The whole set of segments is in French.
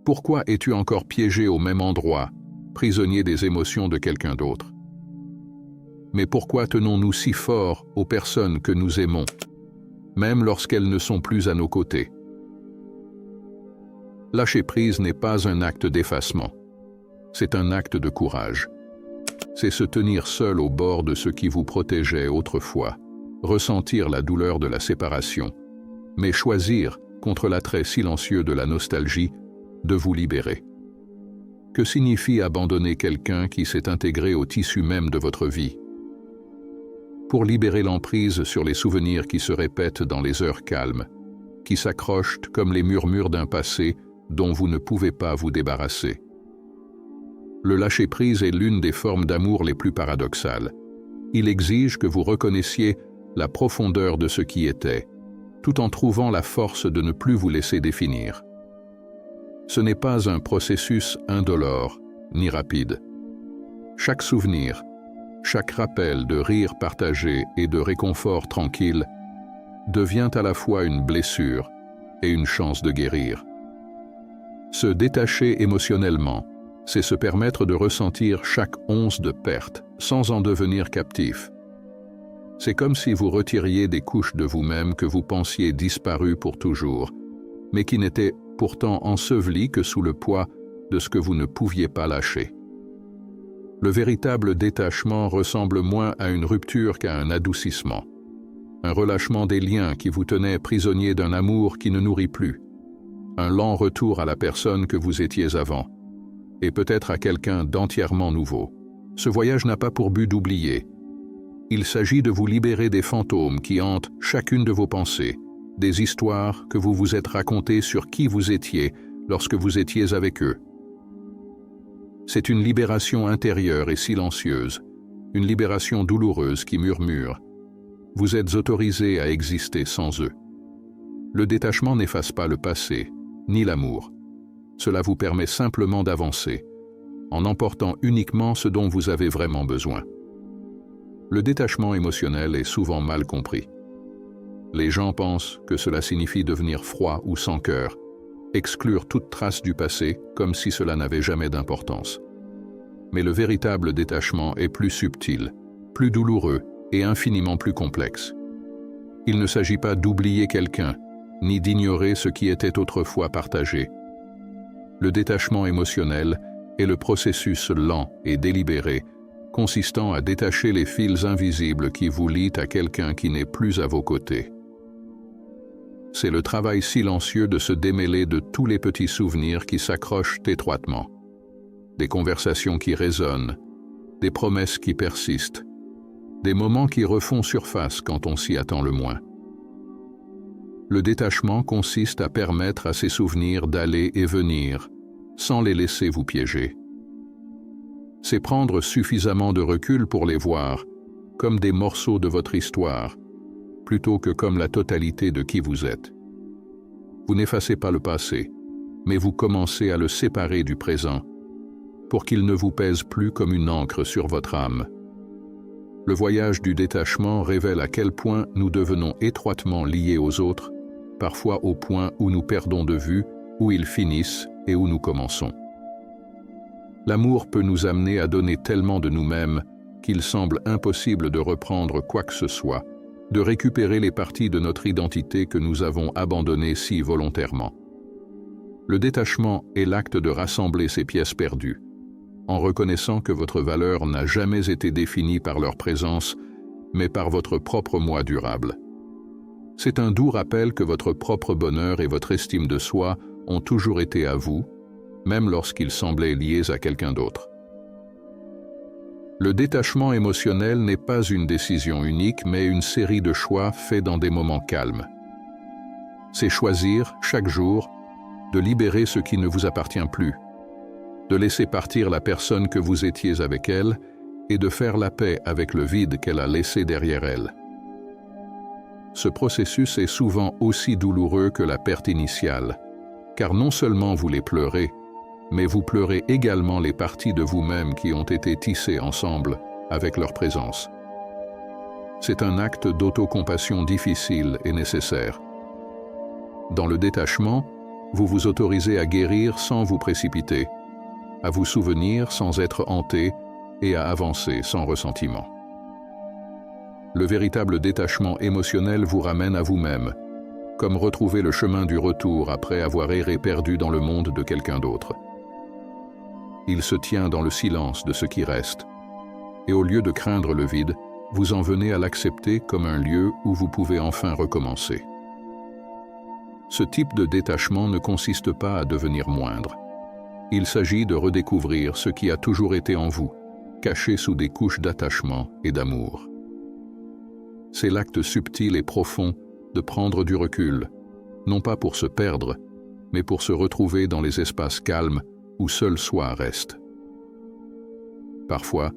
Pourquoi es-tu encore piégé au même endroit, prisonnier des émotions de quelqu'un d'autre? Mais pourquoi tenons-nous si fort aux personnes que nous aimons, même lorsqu'elles ne sont plus à nos côtés? Lâcher prise n'est pas un acte d'effacement, c'est un acte de courage. C'est se tenir seul au bord de ce qui vous protégeait autrefois, ressentir la douleur de la séparation, mais choisir, contre l'attrait silencieux de la nostalgie, de vous libérer. Que signifie abandonner quelqu'un qui s'est intégré au tissu même de votre vie? Pour libérer l'emprise sur les souvenirs qui se répètent dans les heures calmes, qui s'accrochent comme les murmures d'un passé dont vous ne pouvez pas vous débarrasser. Le lâcher-prise est l'une des formes d'amour les plus paradoxales. Il exige que vous reconnaissiez la profondeur de ce qui était, tout en trouvant la force de ne plus vous laisser définir. Ce n'est pas un processus indolore ni rapide. Chaque souvenir, chaque rappel de rire partagé et de réconfort tranquille devient à la fois une blessure et une chance de guérir. Se détacher émotionnellement, c'est se permettre de ressentir chaque once de perte sans en devenir captif. C'est comme si vous retiriez des couches de vous-même que vous pensiez disparues pour toujours, mais qui n'étaient pourtant ensevelies que sous le poids de ce que vous ne pouviez pas lâcher. Le véritable détachement ressemble moins à une rupture qu'à un adoucissement, un relâchement des liens qui vous tenaient prisonnier d'un amour qui ne nourrit plus, un lent retour à la personne que vous étiez avant, et peut-être à quelqu'un d'entièrement nouveau. Ce voyage n'a pas pour but d'oublier. Il s'agit de vous libérer des fantômes qui hantent chacune de vos pensées, des histoires que vous vous êtes racontées sur qui vous étiez lorsque vous étiez avec eux. C'est une libération intérieure et silencieuse, une libération douloureuse qui murmure. Vous êtes autorisé à exister sans eux. Le détachement n'efface pas le passé, ni l'amour. Cela vous permet simplement d'avancer, en emportant uniquement ce dont vous avez vraiment besoin. Le détachement émotionnel est souvent mal compris. Les gens pensent que cela signifie devenir froid ou sans cœur, exclure toute trace du passé comme si cela n'avait jamais d'importance. Mais le véritable détachement est plus subtil, plus douloureux et infiniment plus complexe. Il ne s'agit pas d'oublier quelqu'un, ni d'ignorer ce qui était autrefois partagé. Le détachement émotionnel est le processus lent et délibéré, consistant à détacher les fils invisibles qui vous lient à quelqu'un qui n'est plus à vos côtés. C'est le travail silencieux de se démêler de tous les petits souvenirs qui s'accrochent étroitement, des conversations qui résonnent, des promesses qui persistent, des moments qui refont surface quand on s'y attend le moins. Le détachement consiste à permettre à ces souvenirs d'aller et venir, sans les laisser vous piéger. C'est prendre suffisamment de recul pour les voir, comme des morceaux de votre histoire, plutôt que comme la totalité de qui vous êtes. Vous n'effacez pas le passé, mais vous commencez à le séparer du présent, pour qu'il ne vous pèse plus comme une encre sur votre âme. Le voyage du détachement révèle à quel point nous devenons étroitement liés aux autres, parfois au point où nous perdons de vue où ils finissent et où nous commençons. L'amour peut nous amener à donner tellement de nous-mêmes qu'il semble impossible de reprendre quoi que ce soit, de récupérer les parties de notre identité que nous avons abandonnées si volontairement. Le détachement est l'acte de rassembler ces pièces perdues, en reconnaissant que votre valeur n'a jamais été définie par leur présence, mais par votre propre moi durable. C'est un doux rappel que votre propre bonheur et votre estime de soi ont toujours été à vous, même lorsqu'ils semblaient liés à quelqu'un d'autre. Le détachement émotionnel n'est pas une décision unique, mais une série de choix faits dans des moments calmes. C'est choisir, chaque jour, de libérer ce qui ne vous appartient plus, de laisser partir la personne que vous étiez avec elle et de faire la paix avec le vide qu'elle a laissé derrière elle. Ce processus est souvent aussi douloureux que la perte initiale, car non seulement vous les pleurez, mais vous pleurez également les parties de vous-même qui ont été tissées ensemble avec leur présence. C'est un acte d'autocompassion difficile et nécessaire. Dans le détachement, Vous vous autorisez à guérir sans vous précipiter, à vous souvenir sans être hanté et à avancer sans ressentiment. Le véritable détachement émotionnel vous ramène à vous-même, comme retrouver le chemin du retour après avoir erré perdu dans le monde de quelqu'un d'autre. Il se tient dans le silence de ce qui reste, et au lieu de craindre le vide, vous en venez à l'accepter comme un lieu où vous pouvez enfin recommencer. Ce type de détachement ne consiste pas à devenir moindre. Il s'agit de redécouvrir ce qui a toujours été en vous, caché sous des couches d'attachement et d'amour. C'est l'acte subtil et profond de prendre du recul, non pas pour se perdre, mais pour se retrouver dans les espaces calmes où seul soi reste. Parfois,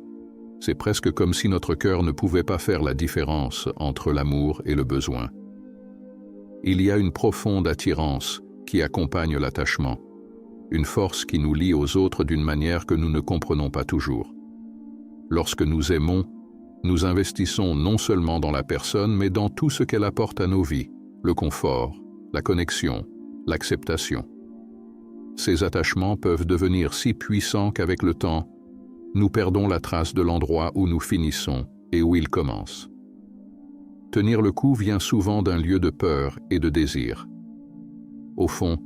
c'est presque comme si notre cœur ne pouvait pas faire la différence entre l'amour et le besoin. Il y a une profonde attirance qui accompagne l'attachement, une force qui nous lie aux autres d'une manière que nous ne comprenons pas toujours. Lorsque nous aimons, nous investissons non seulement dans la personne, mais dans tout ce qu'elle apporte à nos vies, le confort, la connexion, l'acceptation. Ces attachements peuvent devenir si puissants qu'avec le temps, nous perdons la trace de l'endroit où nous finissons et où ils commencent. Tenir le coup vient souvent d'un lieu de peur et de désir. Au fond,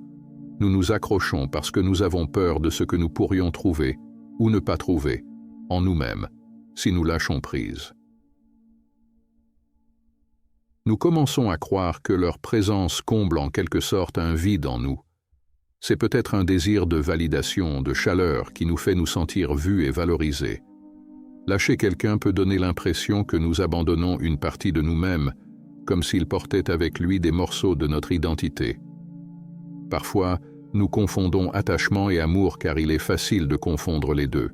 nous nous accrochons parce que nous avons peur de ce que nous pourrions trouver ou ne pas trouver en nous-mêmes si nous lâchons prise. Nous commençons à croire que leur présence comble en quelque sorte un vide en nous. C'est peut-être un désir de validation, de chaleur qui nous fait nous sentir vus et valorisés. Lâcher quelqu'un peut donner l'impression que nous abandonnons une partie de nous-mêmes, comme s'il portait avec lui des morceaux de notre identité. Parfois, nous confondons attachement et amour car il est facile de confondre les deux.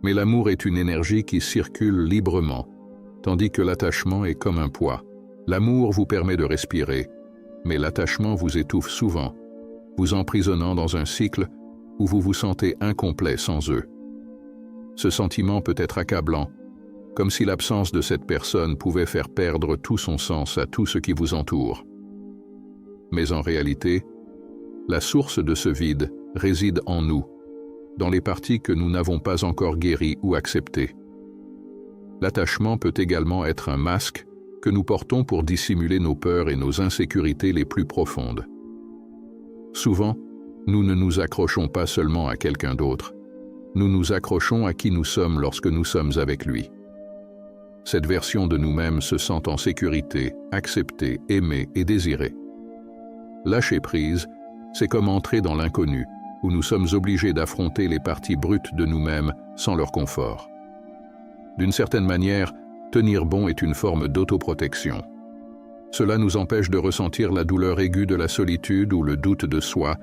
Mais l'amour est une énergie qui circule librement, tandis que l'attachement est comme un poids. L'amour vous permet de respirer, mais l'attachement vous étouffe souvent, vous emprisonnant dans un cycle où vous vous sentez incomplet sans eux. Ce sentiment peut être accablant, comme si l'absence de cette personne pouvait faire perdre tout son sens à tout ce qui vous entoure. Mais en réalité, la source de ce vide réside en nous, dans les parties que nous n'avons pas encore guéries ou acceptées. L'attachement peut également être un masque que nous portons pour dissimuler nos peurs et nos insécurités les plus profondes. Souvent, nous ne nous accrochons pas seulement à quelqu'un d'autre, nous nous accrochons à qui nous sommes lorsque nous sommes avec lui. Cette version de nous-mêmes se sent en sécurité, acceptée, aimée et désirée. Lâcher prise, c'est comme entrer dans l'inconnu, où nous sommes obligés d'affronter les parties brutes de nous-mêmes sans leur confort. D'une certaine manière, tenir bon est une forme d'autoprotection. Cela nous empêche de ressentir la douleur aiguë de la solitude ou le doute de soi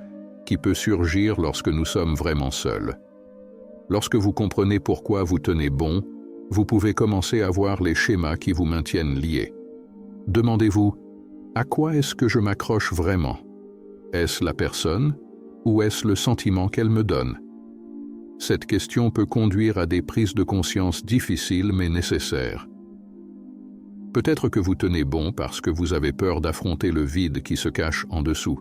qui peut surgir lorsque nous sommes vraiment seuls. Lorsque vous comprenez pourquoi vous tenez bon, vous pouvez commencer à voir les schémas qui vous maintiennent liés. Demandez-vous, à quoi est-ce que je m'accroche vraiment? Est-ce la personne ou est-ce le sentiment qu'elle me donne? Cette question peut conduire à des prises de conscience difficiles mais nécessaires. Peut-être que vous tenez bon parce que vous avez peur d'affronter le vide qui se cache en dessous.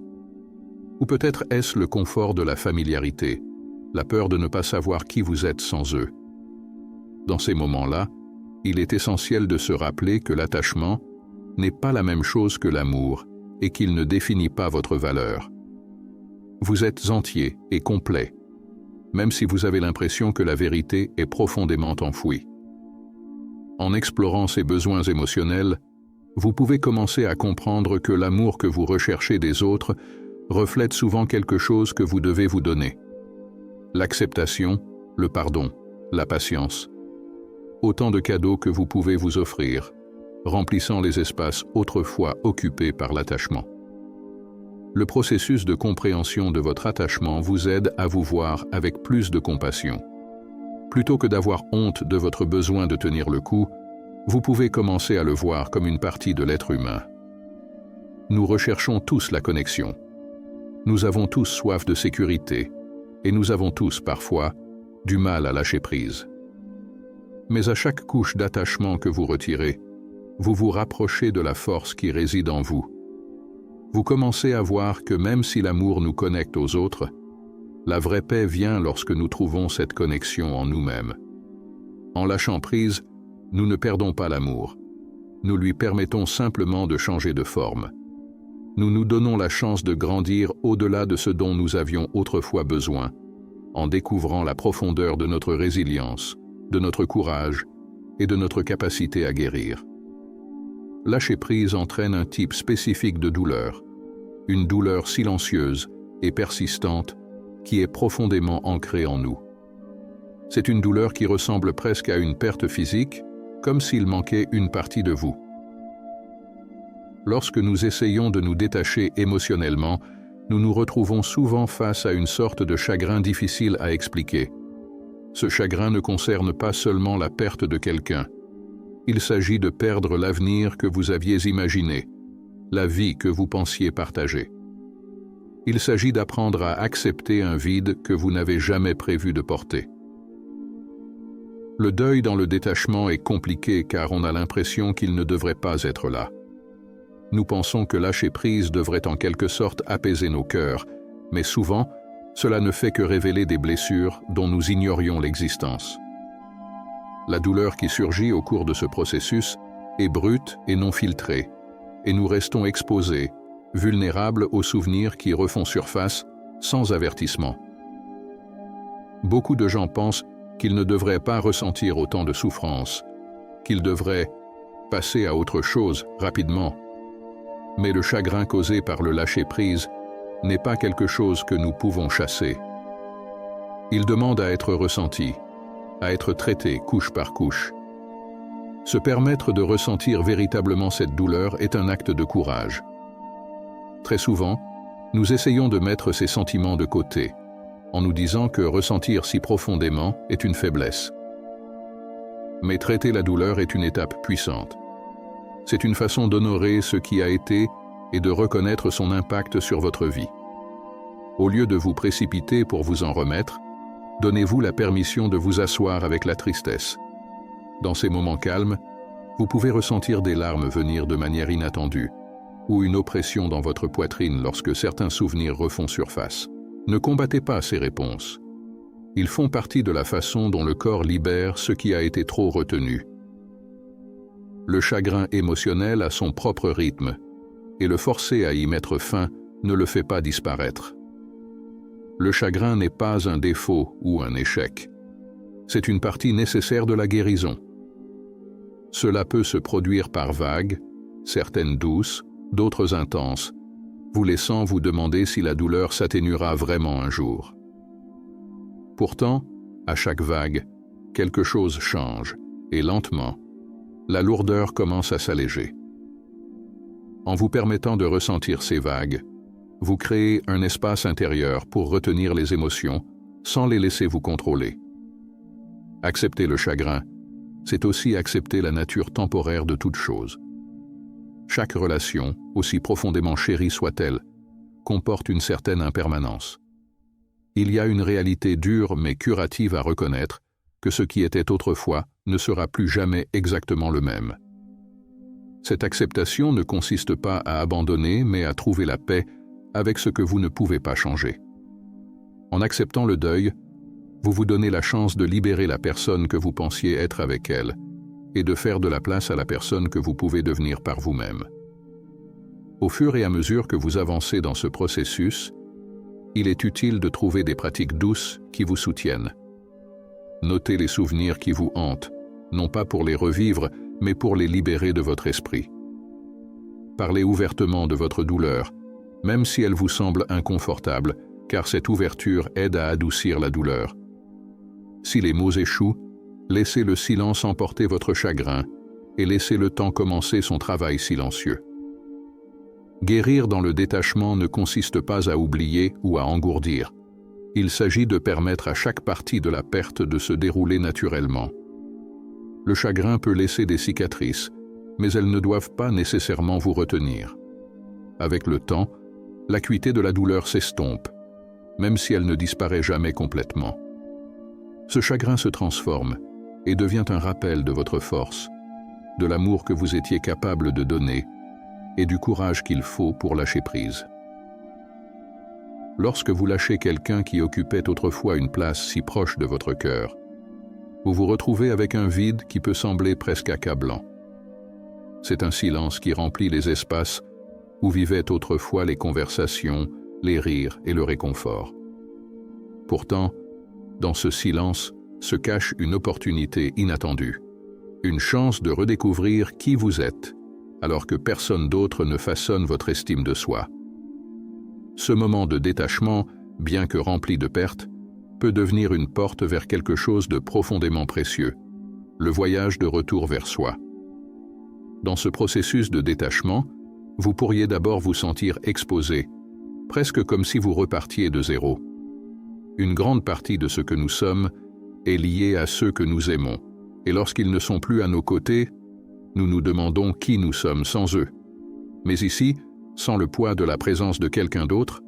Ou peut-être est-ce le confort de la familiarité, la peur de ne pas savoir qui vous êtes sans eux. Dans ces moments-là, il est essentiel de se rappeler que l'attachement n'est pas la même chose que l'amour et qu'il ne définit pas votre valeur. Vous êtes entier et complet, même si vous avez l'impression que la vérité est profondément enfouie. En explorant ces besoins émotionnels, vous pouvez commencer à comprendre que l'amour que vous recherchez des autres reflète souvent quelque chose que vous devez vous donner. L'acceptation, le pardon, la patience. Autant de cadeaux que vous pouvez vous offrir, remplissant les espaces autrefois occupés par l'attachement. Le processus de compréhension de votre attachement vous aide à vous voir avec plus de compassion. Plutôt que d'avoir honte de votre besoin de tenir le coup, vous pouvez commencer à le voir comme une partie de l'être humain. Nous recherchons tous la connexion. Nous avons tous soif de sécurité, et nous avons tous, parfois, du mal à lâcher prise. Mais à chaque couche d'attachement que vous retirez, vous vous rapprochez de la force qui réside en vous. vous commencez à voir que même si l'amour nous connecte aux autres, la vraie paix vient lorsque nous trouvons cette connexion en nous-mêmes. En lâchant prise, nous ne perdons pas l'amour. Nous lui permettons simplement de changer de forme. Nous nous donnons la chance de grandir au-delà de ce dont nous avions autrefois besoin, en découvrant la profondeur de notre résilience, de notre courage et de notre capacité à guérir. Lâcher prise entraîne un type spécifique de douleur, une douleur silencieuse et persistante qui est profondément ancrée en nous. C'est une douleur qui ressemble presque à une perte physique, comme s'il manquait une partie de vous. Lorsque nous essayons de nous détacher émotionnellement, nous nous retrouvons souvent face à une sorte de chagrin difficile à expliquer. Ce chagrin ne concerne pas seulement la perte de quelqu'un. Il s'agit de perdre l'avenir que vous aviez imaginé, la vie que vous pensiez partager. Il s'agit d'apprendre à accepter un vide que vous n'avez jamais prévu de porter. Le deuil dans le détachement est compliqué car on a l'impression qu'il ne devrait pas être là. Nous pensons que lâcher prise devrait en quelque sorte apaiser nos cœurs, mais souvent, cela ne fait que révéler des blessures dont nous ignorions l'existence. La douleur qui surgit au cours de ce processus est brute et non filtrée, et nous restons exposés, vulnérables aux souvenirs qui refont surface sans avertissement. Beaucoup de gens pensent qu'ils ne devraient pas ressentir autant de souffrance, qu'ils devraient passer à autre chose rapidement. Mais le chagrin causé par le lâcher-prise n'est pas quelque chose que nous pouvons chasser. Il demande à être ressenti, à être traité couche par couche. Se permettre de ressentir véritablement cette douleur est un acte de courage. Très souvent, nous essayons de mettre ces sentiments de côté, en nous disant que ressentir si profondément est une faiblesse. Mais traiter la douleur est une étape puissante. C'est une façon d'honorer ce qui a été et de reconnaître son impact sur votre vie. Au lieu de vous précipiter pour vous en remettre, donnez-vous la permission de vous asseoir avec la tristesse. Dans ces moments calmes, vous pouvez ressentir des larmes venir de manière inattendue, ou une oppression dans votre poitrine lorsque certains souvenirs refont surface. Ne combattez pas ces réponses. Ils font partie de la façon dont le corps libère ce qui a été trop retenu. Le chagrin émotionnel a son propre rythme, et le forcer à y mettre fin ne le fait pas disparaître. Le chagrin n'est pas un défaut ou un échec. C'est une partie nécessaire de la guérison. Cela peut se produire par vagues, certaines douces, d'autres intenses, vous laissant vous demander si la douleur s'atténuera vraiment un jour. Pourtant, à chaque vague, quelque chose change, et lentement, la lourdeur commence à s'alléger. En vous permettant de ressentir ces vagues, vous créez un espace intérieur pour retenir les émotions sans les laisser vous contrôler. Accepter le chagrin, c'est aussi accepter la nature temporaire de toute chose. Chaque relation, aussi profondément chérie soit-elle, comporte une certaine impermanence. Il y a une réalité dure mais curative à reconnaître que ce qui était autrefois ne sera plus jamais exactement le même. Cette acceptation ne consiste pas à abandonner mais à trouver la paix avec ce que vous ne pouvez pas changer. En acceptant le deuil, vous vous donnez la chance de libérer la personne que vous pensiez être avec elle et de faire de la place à la personne que vous pouvez devenir par vous-même. Au fur et à mesure que vous avancez dans ce processus, il est utile de trouver des pratiques douces qui vous soutiennent. Notez les souvenirs qui vous hantent, non pas pour les revivre, mais pour les libérer de votre esprit. Parlez ouvertement de votre douleur, même si elle vous semble inconfortable, car cette ouverture aide à adoucir la douleur. Si les mots échouent, laissez le silence emporter votre chagrin et laissez le temps commencer son travail silencieux. Guérir dans le détachement ne consiste pas à oublier ou à engourdir. Il s'agit de permettre à chaque partie de la perte de se dérouler naturellement. Le chagrin peut laisser des cicatrices, mais elles ne doivent pas nécessairement vous retenir. Avec le temps, l'acuité de la douleur s'estompe, même si elle ne disparaît jamais complètement. Ce chagrin se transforme et devient un rappel de votre force, de l'amour que vous étiez capable de donner et du courage qu'il faut pour lâcher prise. Lorsque vous lâchez quelqu'un qui occupait autrefois une place si proche de votre cœur, vous vous retrouvez avec un vide qui peut sembler presque accablant. C'est un silence qui remplit les espaces où vivaient autrefois les conversations, les rires et le réconfort. Pourtant, dans ce silence se cache une opportunité inattendue, une chance de redécouvrir qui vous êtes, alors que personne d'autre ne façonne votre estime de soi. Ce moment de détachement, bien que rempli de pertes, peut devenir une porte vers quelque chose de profondément précieux, le voyage de retour vers soi. Dans ce processus de détachement, vous pourriez d'abord vous sentir exposé, presque comme si vous repartiez de zéro. Une grande partie de ce que nous sommes est liée à ceux que nous aimons, et lorsqu'ils ne sont plus à nos côtés, nous nous demandons qui nous sommes sans eux. Mais ici, sans le poids de la présence de quelqu'un d'autre,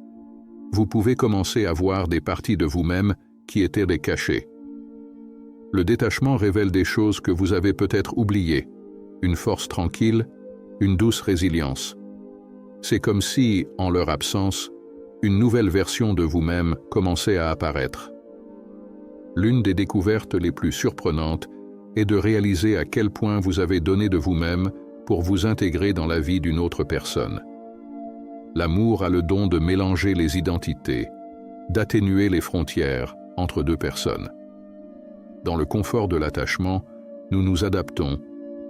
vous pouvez commencer à voir des parties de vous-même qui étaient des cachets. Le détachement révèle des choses que vous avez peut-être oubliées, une force tranquille, une douce résilience. C'est comme si, en leur absence, une nouvelle version de vous-même commençait à apparaître. L'une des découvertes les plus surprenantes est de réaliser à quel point vous avez donné de vous-même pour vous intégrer dans la vie d'une autre personne. L'amour a le don de mélanger les identités, d'atténuer les frontières entre deux personnes. Dans le confort de l'attachement, nous nous adaptons,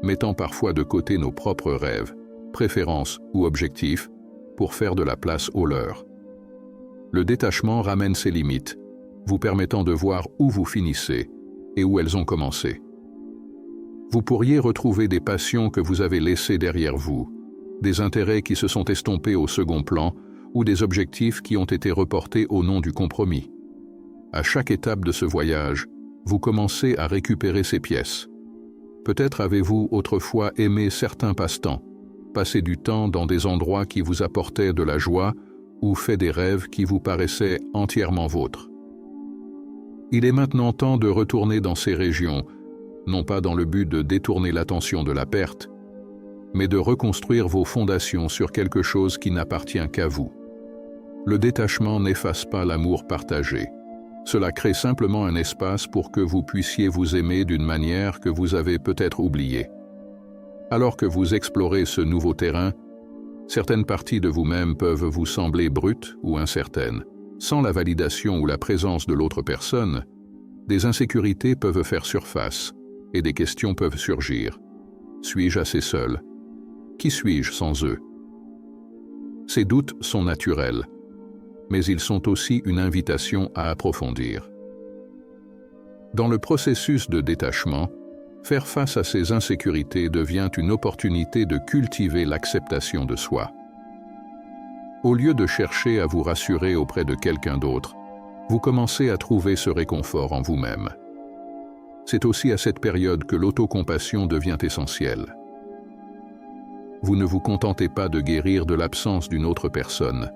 mettant parfois de côté nos propres rêves, préférences ou objectifs pour faire de la place aux leurs. Le détachement ramène ses limites, vous permettant de voir où vous finissez et où elles ont commencé. Vous pourriez retrouver des passions que vous avez laissées derrière vous, des intérêts qui se sont estompés au second plan ou des objectifs qui ont été reportés au nom du compromis. À chaque étape de ce voyage, vous commencez à récupérer ces pièces. Peut-être avez-vous autrefois aimé certains passe-temps, passé du temps dans des endroits qui vous apportaient de la joie ou fait des rêves qui vous paraissaient entièrement vôtres. Il est maintenant temps de retourner dans ces régions, non pas dans le but de détourner l'attention de la perte, mais de reconstruire vos fondations sur quelque chose qui n'appartient qu'à vous. Le détachement n'efface pas l'amour partagé. Cela crée simplement un espace pour que vous puissiez vous aimer d'une manière que vous avez peut-être oubliée. Alors que vous explorez ce nouveau terrain, certaines parties de vous-même peuvent vous sembler brutes ou incertaines. Sans la validation ou la présence de l'autre personne, des insécurités peuvent faire surface et des questions peuvent surgir. Suis-je assez seul? Qui suis-je sans eux? Ces doutes sont naturels, mais ils sont aussi une invitation à approfondir. Dans le processus de détachement, faire face à ces insécurités devient une opportunité de cultiver l'acceptation de soi. Au lieu de chercher à vous rassurer auprès de quelqu'un d'autre, vous commencez à trouver ce réconfort en vous-même. C'est aussi à cette période que l'autocompassion devient essentielle. Vous ne vous contentez pas de guérir de l'absence d'une autre personne.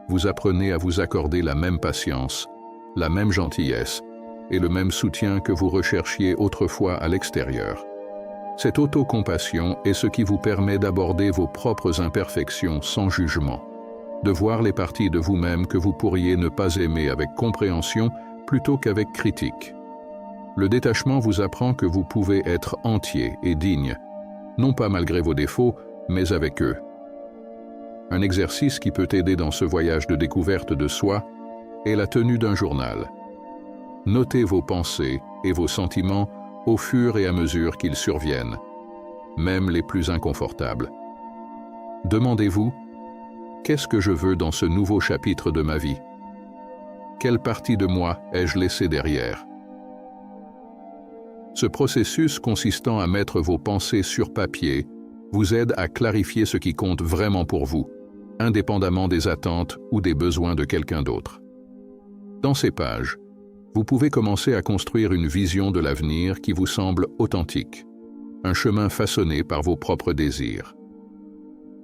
Vous apprenez à vous accorder la même patience, la même gentillesse et le même soutien que vous recherchiez autrefois à l'extérieur. Cette autocompassion est ce qui vous permet d'aborder vos propres imperfections sans jugement, de voir les parties de vous-même que vous pourriez ne pas aimer avec compréhension plutôt qu'avec critique. Le détachement vous apprend que vous pouvez être entier et digne, non pas malgré vos défauts, mais avec eux. Un exercice qui peut aider dans ce voyage de découverte de soi est la tenue d'un journal. Notez vos pensées et vos sentiments au fur et à mesure qu'ils surviennent, même les plus inconfortables. Demandez-vous, qu'est-ce que je veux dans ce nouveau chapitre de ma vie? Quelle partie de moi ai-je laissée derrière? Ce processus consistant à mettre vos pensées sur papier vous aide à clarifier ce qui compte vraiment pour vous, indépendamment des attentes ou des besoins de quelqu'un d'autre. Dans ces pages, vous pouvez commencer à construire une vision de l'avenir qui vous semble authentique, un chemin façonné par vos propres désirs.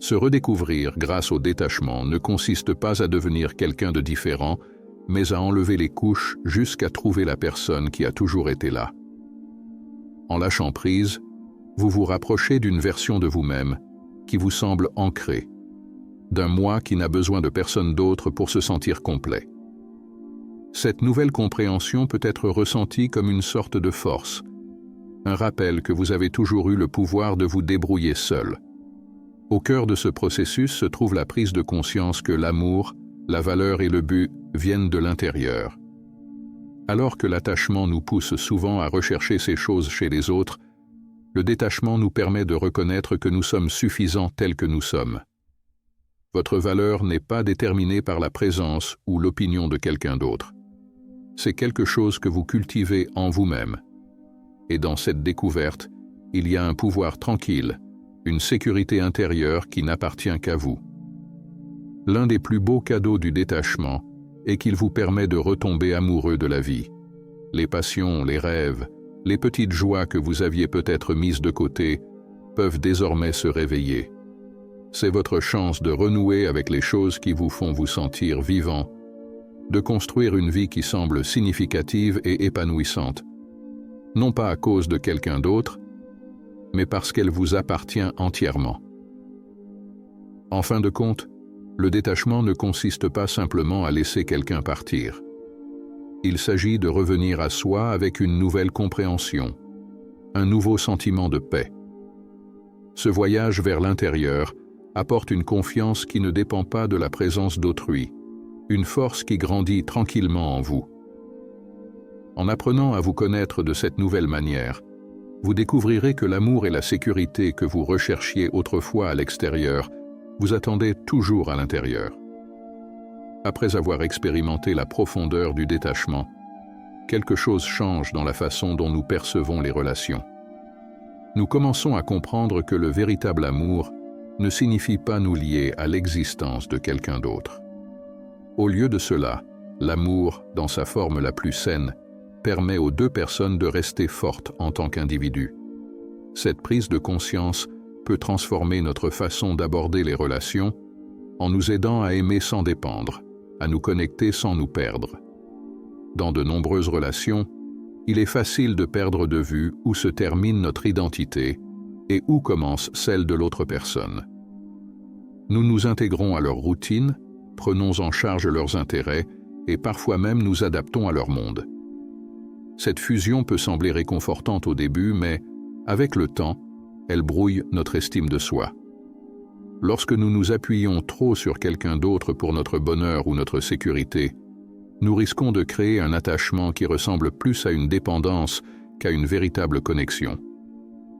Se redécouvrir grâce au détachement ne consiste pas à devenir quelqu'un de différent, mais à enlever les couches jusqu'à trouver la personne qui a toujours été là. En lâchant prise, vous vous rapprochez d'une version de vous-même qui vous semble ancré, d'un moi qui n'a besoin de personne d'autre pour se sentir complet. Cette nouvelle compréhension peut être ressentie comme une sorte de force, un rappel que vous avez toujours eu le pouvoir de vous débrouiller seul. Au cœur de ce processus se trouve la prise de conscience que l'amour, la valeur et le but viennent de l'intérieur. Alors que l'attachement nous pousse souvent à rechercher ces choses chez les autres, le détachement nous permet de reconnaître que nous sommes suffisants tels que nous sommes. Votre valeur n'est pas déterminée par la présence ou l'opinion de quelqu'un d'autre. C'est quelque chose que vous cultivez en vous-même. Et dans cette découverte, il y a un pouvoir tranquille, une sécurité intérieure qui n'appartient qu'à vous. L'un des plus beaux cadeaux du détachement est qu'il vous permet de retomber amoureux de la vie. Les passions, les rêves, les petites joies que vous aviez peut-être mises de côté peuvent désormais se réveiller. C'est votre chance de renouer avec les choses qui vous font vous sentir vivant, de construire une vie qui semble significative et épanouissante, non pas à cause de quelqu'un d'autre, mais parce qu'elle vous appartient entièrement. En fin de compte, le détachement ne consiste pas simplement à laisser quelqu'un partir. Il s'agit de revenir à soi avec une nouvelle compréhension, un nouveau sentiment de paix. Ce voyage vers l'intérieur apporte une confiance qui ne dépend pas de la présence d'autrui, une force qui grandit tranquillement en vous. En apprenant à vous connaître de cette nouvelle manière, vous découvrirez que l'amour et la sécurité que vous recherchiez autrefois à l'extérieur vous attendaient toujours à l'intérieur. Après avoir expérimenté la profondeur du détachement, quelque chose change dans la façon dont nous percevons les relations. Nous commençons à comprendre que le véritable amour ne signifie pas nous lier à l'existence de quelqu'un d'autre. Au lieu de cela, l'amour, dans sa forme la plus saine, permet aux deux personnes de rester fortes en tant qu'individus. Cette prise de conscience peut transformer notre façon d'aborder les relations en nous aidant à aimer sans dépendre, à nous connecter sans nous perdre. Dans de nombreuses relations, il est facile de perdre de vue où se termine notre identité et où commence celle de l'autre personne. Nous nous intégrons à leur routine, prenons en charge leurs intérêts et parfois même nous adaptons à leur monde. Cette fusion peut sembler réconfortante au début, mais avec le temps, elle brouille notre estime de soi. Lorsque nous nous appuyons trop sur quelqu'un d'autre pour notre bonheur ou notre sécurité, nous risquons de créer un attachement qui ressemble plus à une dépendance qu'à une véritable connexion.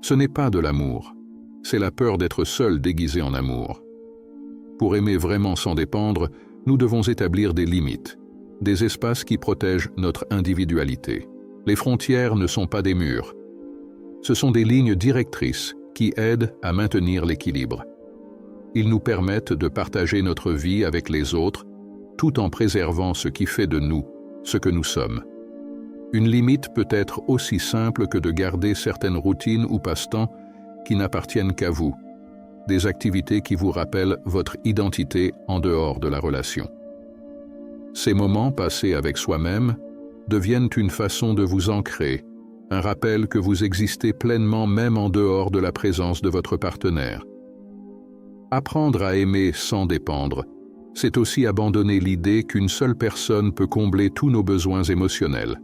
Ce n'est pas de l'amour, c'est la peur d'être seul déguisé en amour. Pour aimer vraiment sans dépendre, nous devons établir des limites, des espaces qui protègent notre individualité. Les frontières ne sont pas des murs. Ce sont des lignes directrices qui aident à maintenir l'équilibre. Ils nous permettent de partager notre vie avec les autres tout en préservant ce qui fait de nous ce que nous sommes. Une limite peut être aussi simple que de garder certaines routines ou passe-temps qui n'appartiennent qu'à vous, des activités qui vous rappellent votre identité en dehors de la relation. Ces moments passés avec soi-même deviennent une façon de vous ancrer, un rappel que vous existez pleinement même en dehors de la présence de votre partenaire. Apprendre à aimer sans dépendre, c'est aussi abandonner l'idée qu'une seule personne peut combler tous nos besoins émotionnels.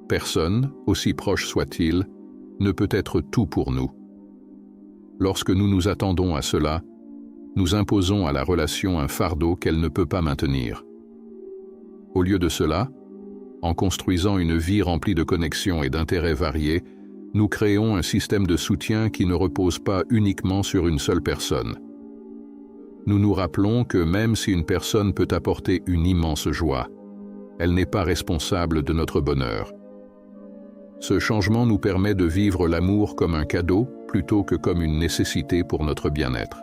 Personne, aussi proche soit-il, ne peut être tout pour nous. Lorsque nous nous attendons à cela, nous imposons à la relation un fardeau qu'elle ne peut pas maintenir. Au lieu de cela, en construisant une vie remplie de connexions et d'intérêts variés, nous créons un système de soutien qui ne repose pas uniquement sur une seule personne. Nous nous rappelons que même si une personne peut apporter une immense joie, elle n'est pas responsable de notre bonheur. Ce changement nous permet de vivre l'amour comme un cadeau plutôt que comme une nécessité pour notre bien-être.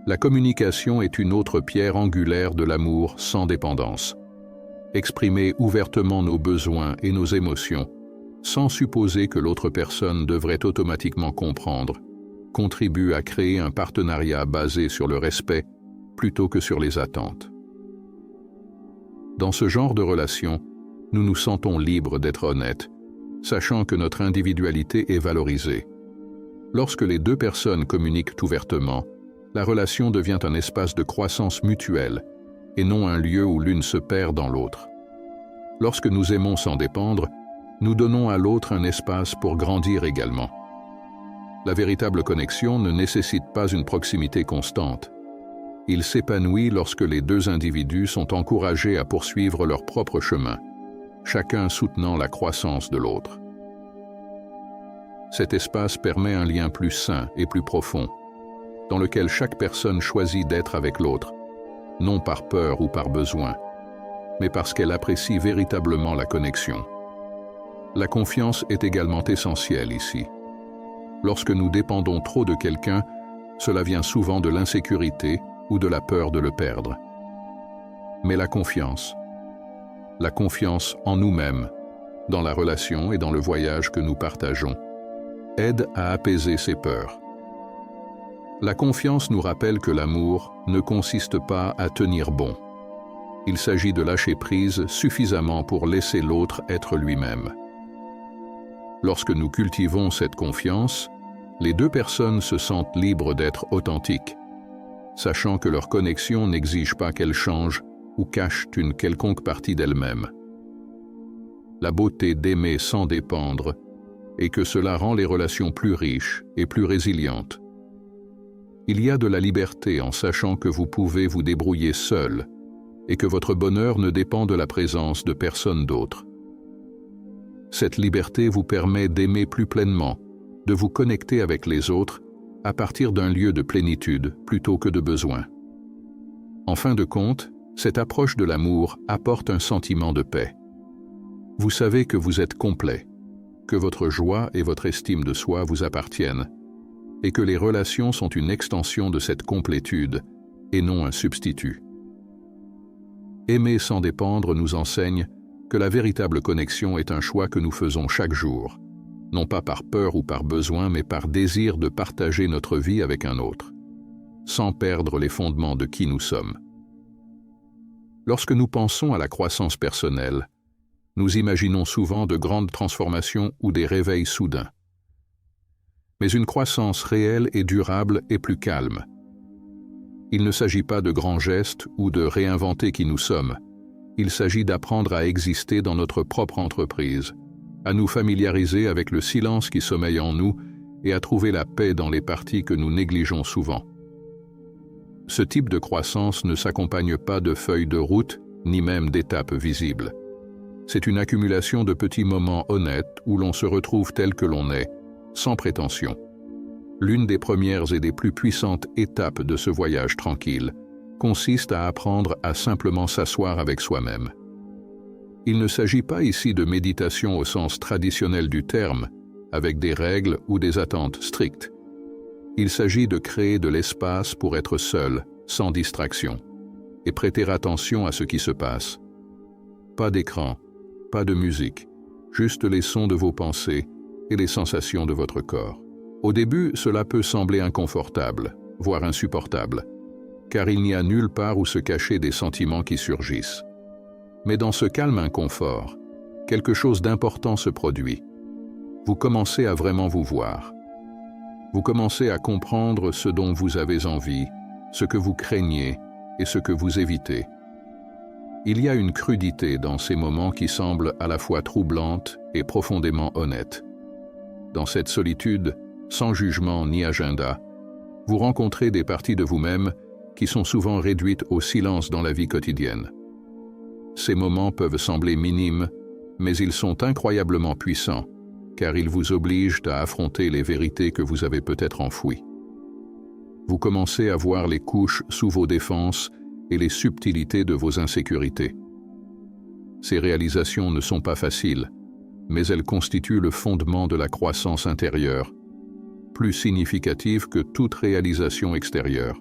La communication est une autre pierre angulaire de l'amour sans dépendance. Exprimer ouvertement nos besoins et nos émotions, sans supposer que l'autre personne devrait automatiquement comprendre, contribue à créer un partenariat basé sur le respect plutôt que sur les attentes. Dans ce genre de relation, nous nous sentons libres d'être honnêtes, sachant que notre individualité est valorisée. Lorsque les deux personnes communiquent ouvertement, la relation devient un espace de croissance mutuelle et non un lieu où l'une se perd dans l'autre. Lorsque nous aimons sans dépendre, nous donnons à l'autre un espace pour grandir également. La véritable connexion ne nécessite pas une proximité constante. Il s'épanouit lorsque les deux individus sont encouragés à poursuivre leur propre chemin, chacun soutenant la croissance de l'autre. Cet espace permet un lien plus sain et plus profond, dans lequel chaque personne choisit d'être avec l'autre, non par peur ou par besoin, mais parce qu'elle apprécie véritablement la connexion. La confiance est également essentielle ici. Lorsque nous dépendons trop de quelqu'un, cela vient souvent de l'insécurité ou de la peur de le perdre. Mais la confiance en nous-mêmes, dans la relation et dans le voyage que nous partageons, aide à apaiser ces peurs. La confiance nous rappelle que l'amour ne consiste pas à tenir bon. Il s'agit de lâcher prise suffisamment pour laisser l'autre être lui-même. Lorsque nous cultivons cette confiance, les deux personnes se sentent libres d'être authentiques, sachant que leur connexion n'exige pas qu'elles changent ou cachent une quelconque partie d'elles-mêmes. La beauté d'aimer sans dépendre est que cela rend les relations plus riches et plus résilientes. Il y a de la liberté en sachant que vous pouvez vous débrouiller seul et que votre bonheur ne dépend de la présence de personne d'autre. Cette liberté vous permet d'aimer plus pleinement, de vous connecter avec les autres à partir d'un lieu de plénitude plutôt que de besoin. En fin de compte, cette approche de l'amour apporte un sentiment de paix. Vous savez que vous êtes complet, que votre joie et votre estime de soi vous appartiennent, et que les relations sont une extension de cette complétude et non un substitut. Aimer sans dépendre nous enseigne que la véritable connexion est un choix que nous faisons chaque jour, non pas par peur ou par besoin, mais par désir de partager notre vie avec un autre, sans perdre les fondements de qui nous sommes. Lorsque nous pensons à la croissance personnelle, nous imaginons souvent de grandes transformations ou des réveils soudains. Mais une croissance réelle et durable est plus calme. Il ne s'agit pas de grands gestes ou de réinventer qui nous sommes. Il s'agit d'apprendre à exister dans notre propre entreprise, à nous familiariser avec le silence qui sommeille en nous et à trouver la paix dans les parties que nous négligeons souvent. Ce type de croissance ne s'accompagne pas de feuilles de route, ni même d'étapes visibles. C'est une accumulation de petits moments honnêtes où l'on se retrouve tel que l'on est, sans prétention. L'une des premières et des plus puissantes étapes de ce voyage tranquille consiste à apprendre à simplement s'asseoir avec soi-même. Il ne s'agit pas ici de méditation au sens traditionnel du terme, avec des règles ou des attentes strictes. Il s'agit de créer de l'espace pour être seul, sans distraction, et prêter attention à ce qui se passe. Pas d'écran, pas de musique, juste les sons de vos pensées et les sensations de votre corps. Au début, cela peut sembler inconfortable, voire insupportable, car il n'y a nulle part où se cacher des sentiments qui surgissent. Mais dans ce calme inconfort, quelque chose d'important se produit. Vous commencez à vraiment vous voir. Vous commencez à comprendre ce dont vous avez envie, ce que vous craignez et ce que vous évitez. Il y a une crudité dans ces moments qui semblent à la fois troublantes et profondément honnêtes. Dans cette solitude, sans jugement ni agenda, vous rencontrez des parties de vous-même qui sont souvent réduites au silence dans la vie quotidienne. Ces moments peuvent sembler minimes, mais ils sont incroyablement puissants, car ils vous obligent à affronter les vérités que vous avez peut-être enfouies. Vous commencez à voir les couches sous vos défenses et les subtilités de vos insécurités. Ces réalisations ne sont pas faciles, mais elles constituent le fondement de la croissance intérieure, plus significative que toute réalisation extérieure.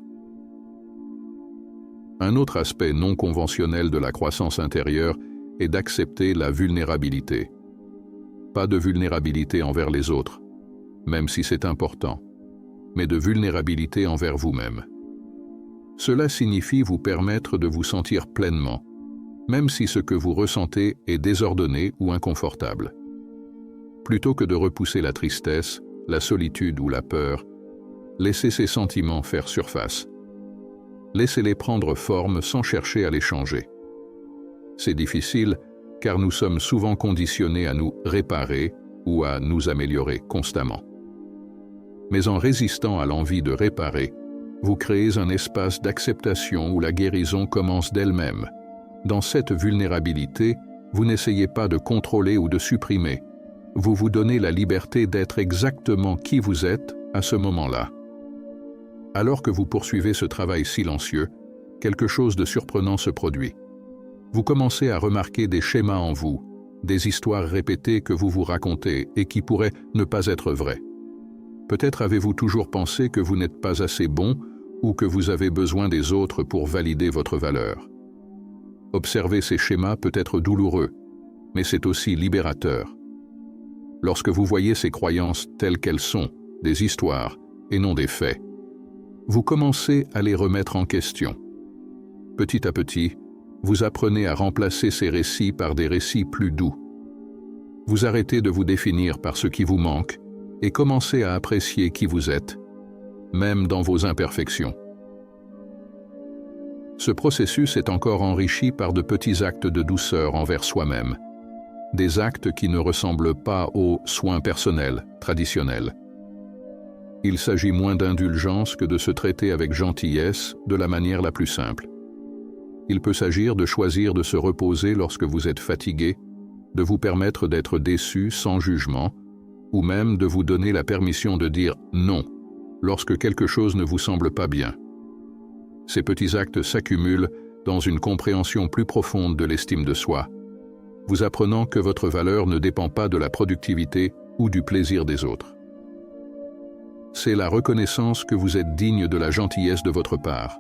Un autre aspect non conventionnel de la croissance intérieure est d'accepter la vulnérabilité. Pas de vulnérabilité envers les autres, même si c'est important, mais de vulnérabilité envers vous-même. Cela signifie vous permettre de vous sentir pleinement, même si ce que vous ressentez est désordonné ou inconfortable. Plutôt que de repousser la tristesse la solitude ou la peur, laissez ces sentiments faire surface. Laissez-les prendre forme sans chercher à les changer. C'est difficile car nous sommes souvent conditionnés à nous réparer ou à nous améliorer constamment. Mais en résistant à l'envie de réparer, vous créez un espace d'acceptation où la guérison commence d'elle-même. Dans cette vulnérabilité, vous n'essayez pas de contrôler ou de supprimer. Vous vous donnez la liberté d'être exactement qui vous êtes à ce moment-là. Alors que vous poursuivez ce travail silencieux, quelque chose de surprenant se produit. Vous commencez à remarquer des schémas en vous, des histoires répétées que vous vous racontez et qui pourraient ne pas être vraies. Peut-être avez-vous toujours pensé que vous n'êtes pas assez bon ou que vous avez besoin des autres pour valider votre valeur. Observer ces schémas peut être douloureux, mais c'est aussi libérateur. Lorsque vous voyez ces croyances telles qu'elles sont, des histoires et non des faits, vous commencez à les remettre en question. Petit à petit, vous apprenez à remplacer ces récits par des récits plus doux. Vous arrêtez de vous définir par ce qui vous manque et commencez à apprécier qui vous êtes, même dans vos imperfections. Ce processus est encore enrichi par de petits actes de douceur envers soi-même, des actes qui ne ressemblent pas aux soins personnels traditionnels. Il s'agit moins d'indulgence que de se traiter avec gentillesse de la manière la plus simple. Il peut s'agir de choisir de se reposer lorsque vous êtes fatigué, de vous permettre d'être déçu sans jugement, ou même de vous donner la permission de dire non lorsque quelque chose ne vous semble pas bien. Ces petits actes s'accumulent dans une compréhension plus profonde de l'estime de soi, vous apprenant que votre valeur ne dépend pas de la productivité ou du plaisir des autres. C'est la reconnaissance que vous êtes digne de la gentillesse de votre part.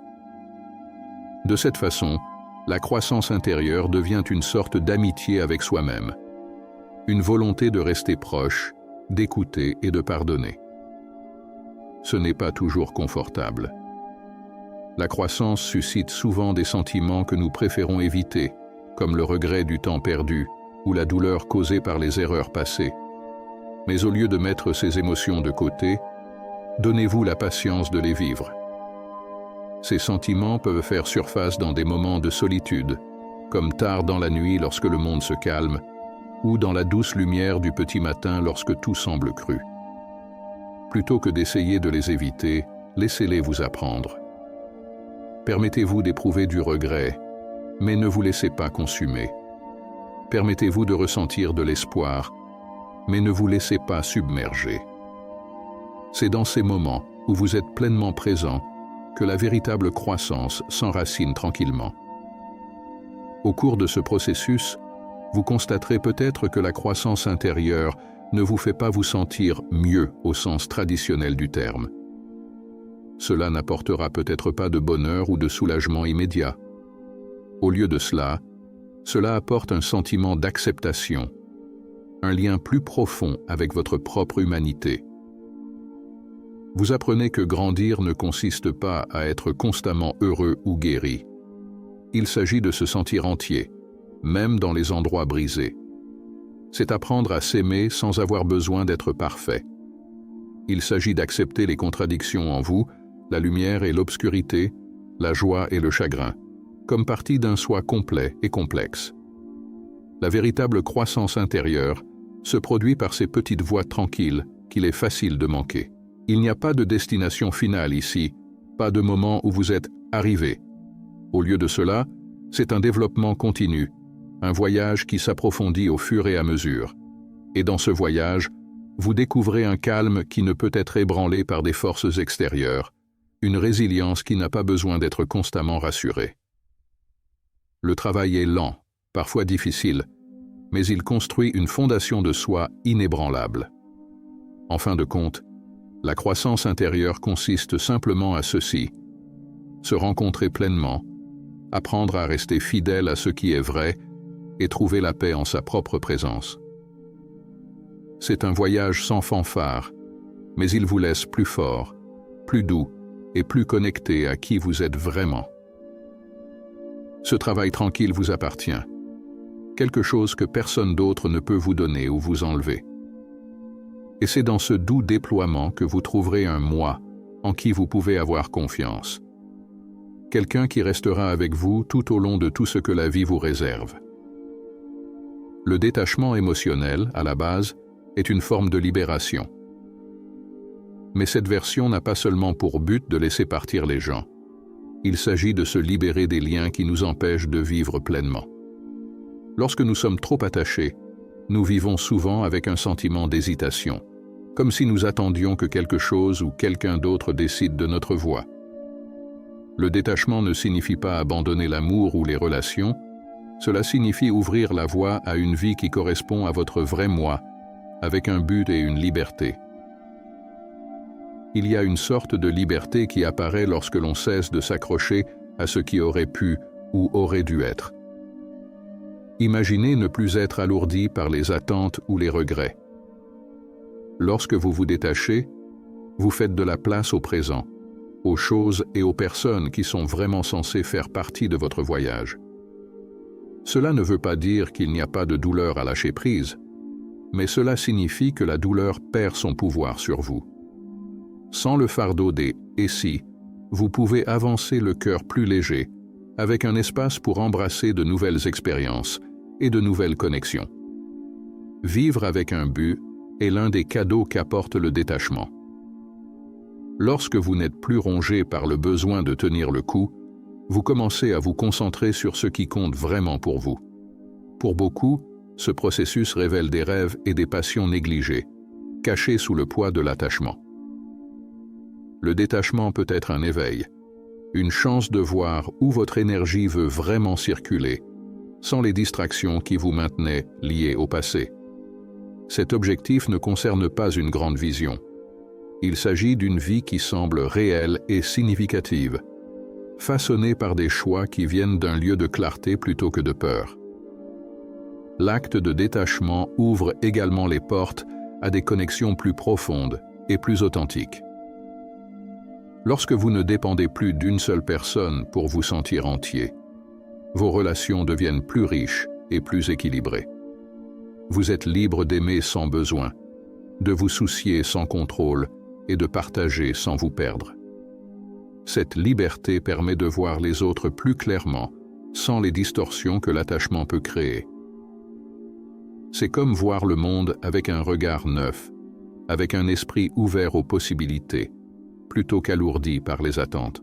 De cette façon, la croissance intérieure devient une sorte d'amitié avec soi-même, une volonté de rester proche, d'écouter et de pardonner. Ce n'est pas toujours confortable. La croissance suscite souvent des sentiments que nous préférons éviter, comme le regret du temps perdu ou la douleur causée par les erreurs passées. Mais au lieu de mettre ces émotions de côté, donnez-vous la patience de les vivre. Ces sentiments peuvent faire surface dans des moments de solitude, comme tard dans la nuit lorsque le monde se calme, ou dans la douce lumière du petit matin lorsque tout semble cru. Plutôt que d'essayer de les éviter, laissez-les vous apprendre. Permettez-vous d'éprouver du regret, mais ne vous laissez pas consumer. Permettez-vous de ressentir de l'espoir, mais ne vous laissez pas submerger. C'est dans ces moments où vous êtes pleinement présent que la véritable croissance s'enracine tranquillement. Au cours de ce processus, vous constaterez peut-être que la croissance intérieure ne vous fait pas vous sentir mieux au sens traditionnel du terme. Cela n'apportera peut-être pas de bonheur ou de soulagement immédiat. Au lieu de cela apporte un sentiment d'acceptation, un lien plus profond avec votre propre humanité. Vous apprenez que grandir ne consiste pas à être constamment heureux ou guéri. Il s'agit de se sentir entier, même dans les endroits brisés. C'est apprendre à s'aimer sans avoir besoin d'être parfait. Il s'agit d'accepter les contradictions en vous, la lumière et l'obscurité, la joie et le chagrin, comme partie d'un soi complet et complexe. La véritable croissance intérieure se produit par ces petites voies tranquilles qu'il est facile de manquer. Il n'y a pas de destination finale ici, pas de moment où vous êtes arrivé. Au lieu de cela, c'est un développement continu, un voyage qui s'approfondit au fur et à mesure. Et dans ce voyage, vous découvrez un calme qui ne peut être ébranlé par des forces extérieures, une résilience qui n'a pas besoin d'être constamment rassurée. Le travail est lent, parfois difficile, mais il construit une fondation de soi inébranlable. En fin de compte, la croissance intérieure consiste simplement à ceci: se rencontrer pleinement, apprendre à rester fidèle à ce qui est vrai et trouver la paix en sa propre présence. C'est un voyage sans fanfare, mais il vous laisse plus fort, plus doux et plus connecté à qui vous êtes vraiment. Ce travail tranquille vous appartient, quelque chose que personne d'autre ne peut vous donner ou vous enlever. Et c'est dans ce doux déploiement que vous trouverez un moi en qui vous pouvez avoir confiance. Quelqu'un qui restera avec vous tout au long de tout ce que la vie vous réserve. Le détachement émotionnel, à la base, est une forme de libération. Mais cette version n'a pas seulement pour but de laisser partir les gens. Il s'agit de se libérer des liens qui nous empêchent de vivre pleinement. Lorsque nous sommes trop attachés, nous vivons souvent avec un sentiment d'hésitation, comme si nous attendions que quelque chose ou quelqu'un d'autre décide de notre voie. Le détachement ne signifie pas abandonner l'amour ou les relations, cela signifie ouvrir la voie à une vie qui correspond à votre vrai moi, avec un but et une liberté. Il y a une sorte de liberté qui apparaît lorsque l'on cesse de s'accrocher à ce qui aurait pu ou aurait dû être. Imaginez ne plus être alourdi par les attentes ou les regrets. Lorsque vous vous détachez, vous faites de la place au présent, aux choses et aux personnes qui sont vraiment censées faire partie de votre voyage. Cela ne veut pas dire qu'il n'y a pas de douleur à lâcher prise, mais cela signifie que la douleur perd son pouvoir sur vous. Sans le fardeau des « et si », vous pouvez avancer le cœur plus léger, avec un espace pour embrasser de nouvelles expériences et de nouvelles connexions. Vivre avec un but est l'un des cadeaux qu'apporte le détachement. Lorsque vous n'êtes plus rongé par le besoin de tenir le coup, vous commencez à vous concentrer sur ce qui compte vraiment pour vous. Pour beaucoup, ce processus révèle des rêves et des passions négligées, cachés sous le poids de l'attachement. Le détachement peut être un éveil, une chance de voir où votre énergie veut vraiment circuler, sans les distractions qui vous maintenaient liés au passé. Cet objectif ne concerne pas une grande vision. Il s'agit d'une vie qui semble réelle et significative, façonnée par des choix qui viennent d'un lieu de clarté plutôt que de peur. L'acte de détachement ouvre également les portes à des connexions plus profondes et plus authentiques. Lorsque vous ne dépendez plus d'une seule personne pour vous sentir entier, vos relations deviennent plus riches et plus équilibrées. Vous êtes libre d'aimer sans besoin, de vous soucier sans contrôle et de partager sans vous perdre. Cette liberté permet de voir les autres plus clairement, sans les distorsions que l'attachement peut créer. C'est comme voir le monde avec un regard neuf, avec un esprit ouvert aux possibilités, plutôt qu'alourdi par les attentes.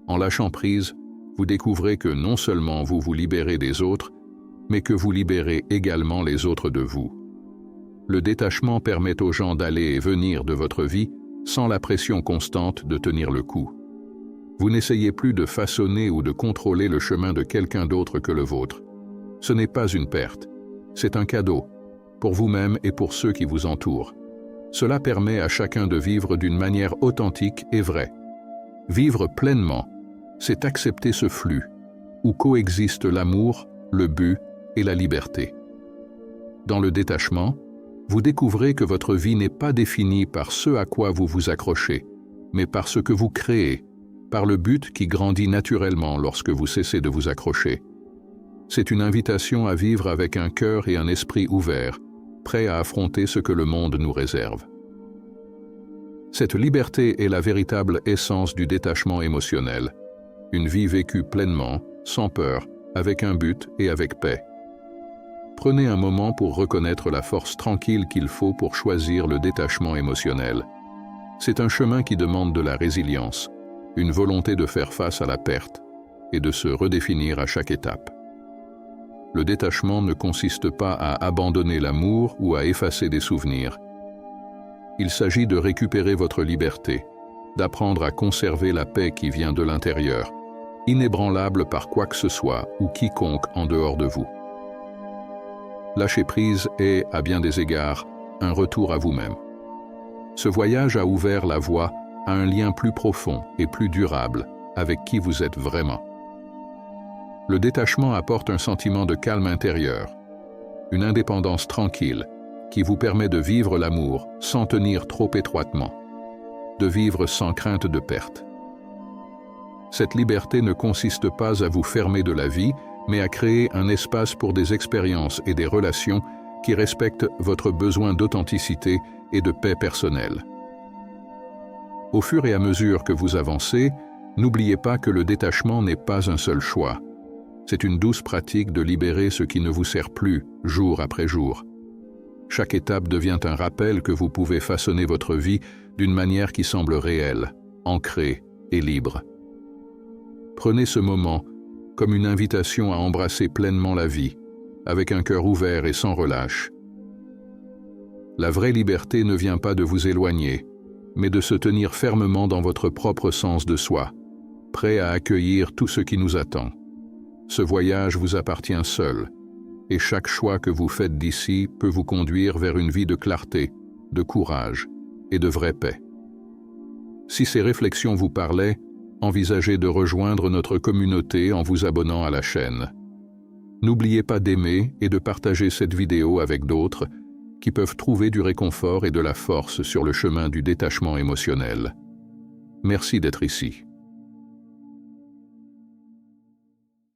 En lâchant prise, vous découvrez que non seulement vous vous libérez des autres, mais que vous libérez également les autres de vous. Le détachement permet aux gens d'aller et venir de votre vie sans la pression constante de tenir le coup. Vous n'essayez plus de façonner ou de contrôler le chemin de quelqu'un d'autre que le vôtre. Ce n'est pas une perte, c'est un cadeau, pour vous-même et pour ceux qui vous entourent. Cela permet à chacun de vivre d'une manière authentique et vraie. Vivre pleinement, c'est accepter ce flux, où coexistent l'amour, le but et la liberté. Dans le détachement, vous découvrez que votre vie n'est pas définie par ce à quoi vous vous accrochez, mais par ce que vous créez, par le but qui grandit naturellement lorsque vous cessez de vous accrocher. C'est une invitation à vivre avec un cœur et un esprit ouverts, prêts à affronter ce que le monde nous réserve. Cette liberté est la véritable essence du détachement émotionnel, une vie vécue pleinement, sans peur, avec un but et avec paix. Prenez un moment pour reconnaître la force tranquille qu'il faut pour choisir le détachement émotionnel. C'est un chemin qui demande de la résilience, une volonté de faire face à la perte et de se redéfinir à chaque étape. Le détachement ne consiste pas à abandonner l'amour ou à effacer des souvenirs. Il s'agit de récupérer votre liberté, d'apprendre à conserver la paix qui vient de l'intérieur, inébranlable par quoi que ce soit ou quiconque en dehors de vous. Lâcher prise est, à bien des égards, un retour à vous-même. Ce voyage a ouvert la voie à un lien plus profond et plus durable avec qui vous êtes vraiment. Le détachement apporte un sentiment de calme intérieur, une indépendance tranquille qui vous permet de vivre l'amour sans tenir trop étroitement, de vivre sans crainte de perte. Cette liberté ne consiste pas à vous fermer de la vie, mais à créer un espace pour des expériences et des relations qui respecte votre besoin d'authenticité et de paix personnelle. Au fur et à mesure que vous avancez, n'oubliez pas que le détachement n'est pas un seul choix. C'est une douce pratique de libérer ce qui ne vous sert plus, jour après jour. Chaque étape devient un rappel que vous pouvez façonner votre vie d'une manière qui semble réelle, ancrée et libre. Prenez ce moment comme une invitation à embrasser pleinement la vie, avec un cœur ouvert et sans relâche. La vraie liberté ne vient pas de vous éloigner, mais de se tenir fermement dans votre propre sens de soi, prêt à accueillir tout ce qui nous attend. Ce voyage vous appartient seul, et chaque choix que vous faites d'ici peut vous conduire vers une vie de clarté, de courage et de vraie paix. Si ces réflexions vous parlaient, envisagez de rejoindre notre communauté en vous abonnant à la chaîne. N'oubliez pas d'aimer et de partager cette vidéo avec d'autres qui peuvent trouver du réconfort et de la force sur le chemin du détachement émotionnel. Merci d'être ici.